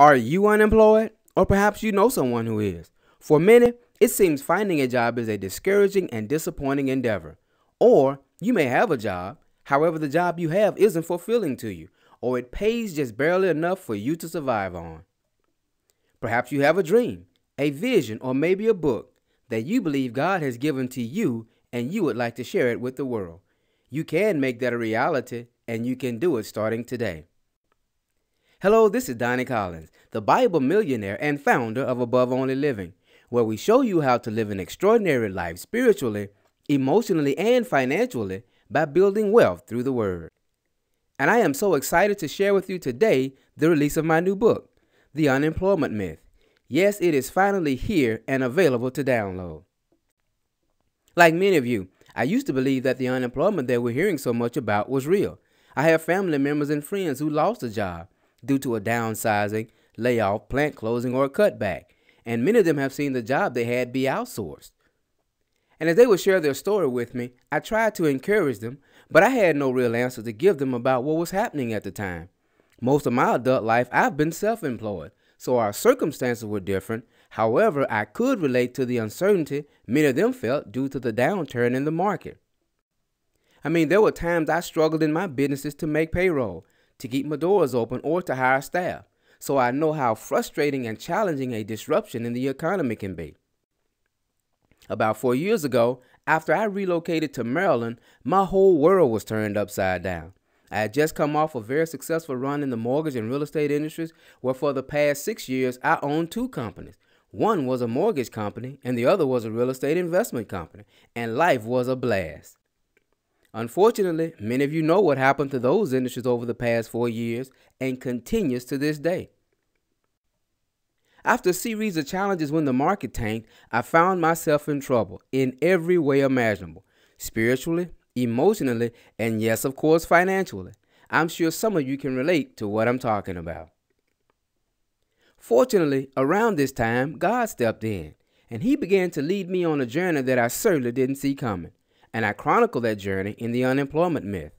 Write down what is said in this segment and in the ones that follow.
Are you unemployed? Or perhaps you know someone who is. For many, it seems finding a job is a discouraging and disappointing endeavor. Or you may have a job, however, the job you have isn't fulfilling to you, or it pays just barely enough for you to survive on. Perhaps you have a dream, a vision, or maybe a book that you believe God has given to you and you would like to share it with the world. You can make that a reality, and you can do it starting today. Hello, this is Donnie Collins, the Bible millionaire and founder of Above Only Living, where we show you how to live an extraordinary life spiritually, emotionally, and financially by building wealth through the Word. And I am so excited to share with you today the release of my new book, The Unemployment Myth. Yes, it is finally here and available to download. Like many of you, I used to believe that the unemployment that we're hearing so much about was real. I have family members and friends who lost a job due to a downsizing, layoff, plant closing, or a cutback, and many of them have seen the job they had be outsourced. And as they would share their story with me, I tried to encourage them, but I had no real answer to give them about what was happening at the time. Most of my adult life, I've been self-employed, so our circumstances were different. However, I could relate to the uncertainty many of them felt due to the downturn in the market. There were times I struggled in my businesses to make payroll, to keep my doors open, or to hire staff, so I know how frustrating and challenging a disruption in the economy can be. About 4 years ago, after I relocated to Maryland, my whole world was turned upside down. I had just come off a very successful run in the mortgage and real estate industries, where for the past 6 years I owned two companies. One was a mortgage company and the other was a real estate investment company, and life was a blast. Unfortunately, many of you know what happened to those industries over the past 4 years and continues to this day. After a series of challenges when the market tanked, I found myself in trouble in every way imaginable, spiritually, emotionally, and yes, of course, financially. I'm sure some of you can relate to what I'm talking about. Fortunately, around this time, God stepped in, and He began to lead me on a journey that I certainly didn't see coming. And I chronicle that journey in The Unemployment Myth.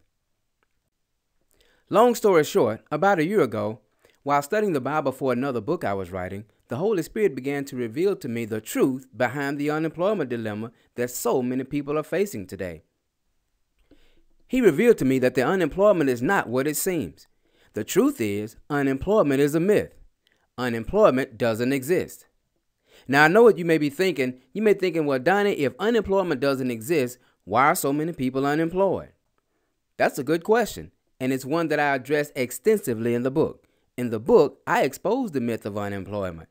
Long story short, about a year ago, while studying the Bible for another book I was writing, the Holy Spirit began to reveal to me the truth behind the unemployment dilemma that so many people are facing today. He revealed to me that the unemployment is not what it seems. The truth is, unemployment is a myth. Unemployment doesn't exist. Now, I know what you may be thinking. You may be thinking, well, Donnie, if unemployment doesn't exist, why are so many people unemployed? That's a good question, and it's one that I address extensively in the book. In the book, I expose the myth of unemployment.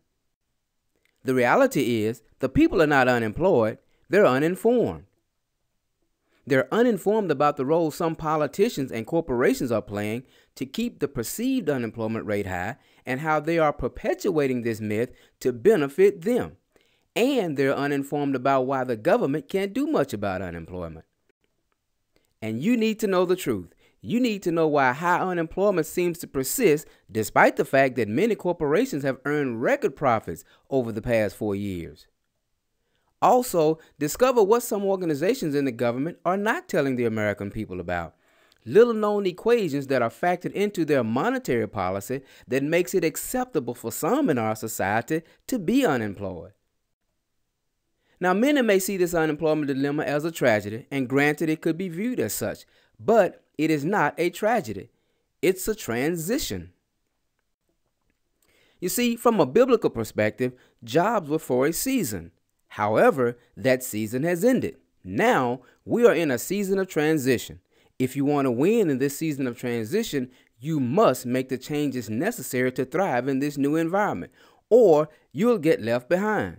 The reality is, the people are not unemployed, they're uninformed. They're uninformed about the role some politicians and corporations are playing to keep the perceived unemployment rate high and how they are perpetuating this myth to benefit them. And they're uninformed about why the government can't do much about unemployment. And you need to know the truth. You need to know why high unemployment seems to persist despite the fact that many corporations have earned record profits over the past 4 years. Also, discover what some organizations in the government are not telling the American people about. Little-known equations that are factored into their monetary policy that makes it acceptable for some in our society to be unemployed. Now, many may see this unemployment dilemma as a tragedy, and granted it could be viewed as such, but it is not a tragedy. It's a transition. You see, from a biblical perspective, jobs were for a season. However, that season has ended. Now, we are in a season of transition. If you want to win in this season of transition, you must make the changes necessary to thrive in this new environment, or you'll get left behind.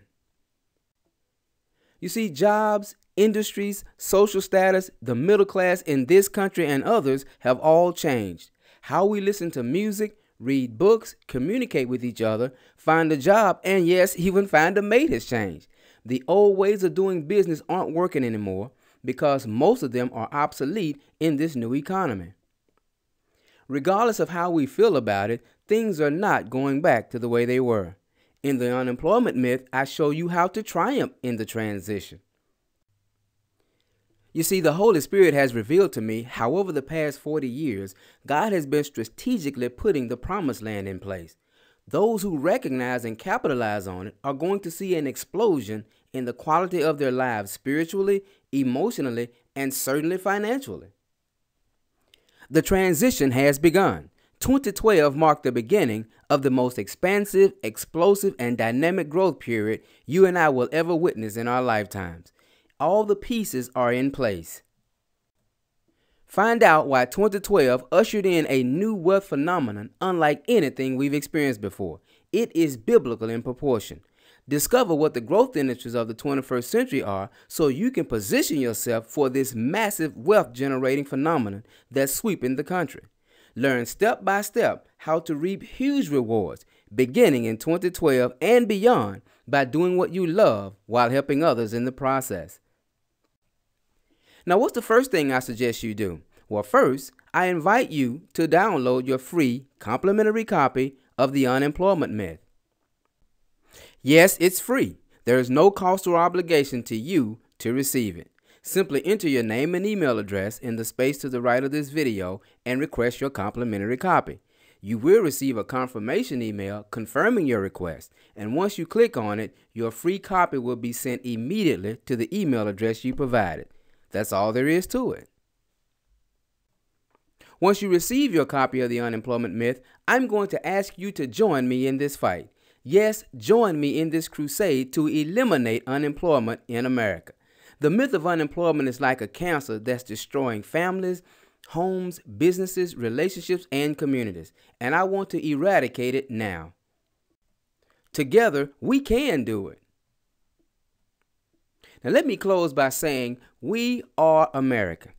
You see, jobs, industries, social status, the middle class in this country and others have all changed. How we listen to music, read books, communicate with each other, find a job, and yes, even find a mate has changed. The old ways of doing business aren't working anymore because most of them are obsolete in this new economy. Regardless of how we feel about it, things are not going back to the way they were. In the unemployment myth, I show you how to triumph in the transition. You see, the Holy Spirit has revealed to me how over the past 40 years, God has been strategically putting the promised land in place. Those who recognize and capitalize on it are going to see an explosion in the quality of their lives spiritually, emotionally, and certainly financially. The transition has begun. 2012 marked the beginning of the most expansive, explosive, and dynamic growth period you and I will ever witness in our lifetimes. All the pieces are in place. Find out why 2012 ushered in a new wealth phenomenon unlike anything we've experienced before. It is biblical in proportion. Discover what the growth industries of the 21st century are so you can position yourself for this massive wealth generating phenomenon that's sweeping the country. Learn step by step how to reap huge rewards beginning in 2012 and beyond by doing what you love while helping others in the process. Now, what's the first thing I suggest you do? Well, first, I invite you to download your free complimentary copy of The Unemployment Myth. Yes, it's free. There is no cost or obligation to you to receive it. Simply enter your name and email address in the space to the right of this video and request your complimentary copy. You will receive a confirmation email confirming your request, and once you click on it, your free copy will be sent immediately to the email address you provided. That's all there is to it. Once you receive your copy of The Unemployment Myth, I'm going to ask you to join me in this fight. Yes, join me in this crusade to eliminate unemployment in America. The myth of unemployment is like a cancer that's destroying families, homes, businesses, relationships, and communities, and I want to eradicate it now. Together, we can do it. Now, let me close by saying we are America.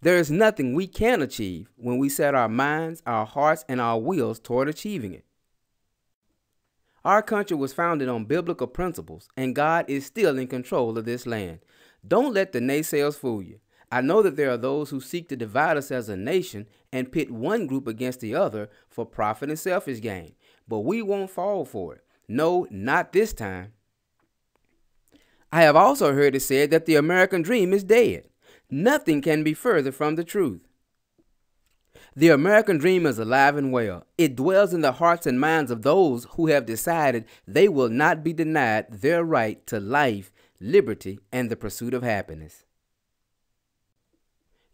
There is nothing we can achieve when we set our minds, our hearts, and our wills toward achieving it. Our country was founded on biblical principles, and God is still in control of this land. Don't let the naysayers fool you. I know that there are those who seek to divide us as a nation and pit one group against the other for profit and selfish gain, but we won't fall for it. No, not this time. I have also heard it said that the American dream is dead. Nothing can be further from the truth. The American dream is alive and well. It dwells in the hearts and minds of those who have decided they will not be denied their right to life, liberty, and the pursuit of happiness.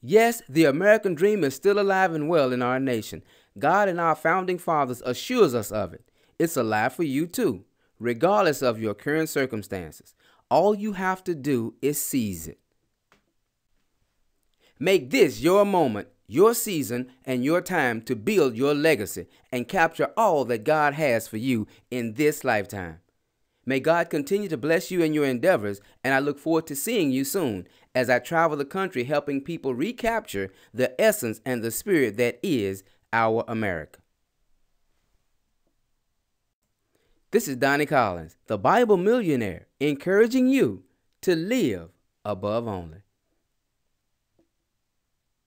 Yes, the American dream is still alive and well in our nation. God and our founding fathers assures us of it. It's alive for you too, regardless of your current circumstances. All you have to do is seize it. Make this your moment, your season, and your time to build your legacy and capture all that God has for you in this lifetime. May God continue to bless you in your endeavors, and I look forward to seeing you soon as I travel the country helping people recapture the essence and the spirit that is our America. This is Donnie Collins, the Bible Millionaire, encouraging you to live above only.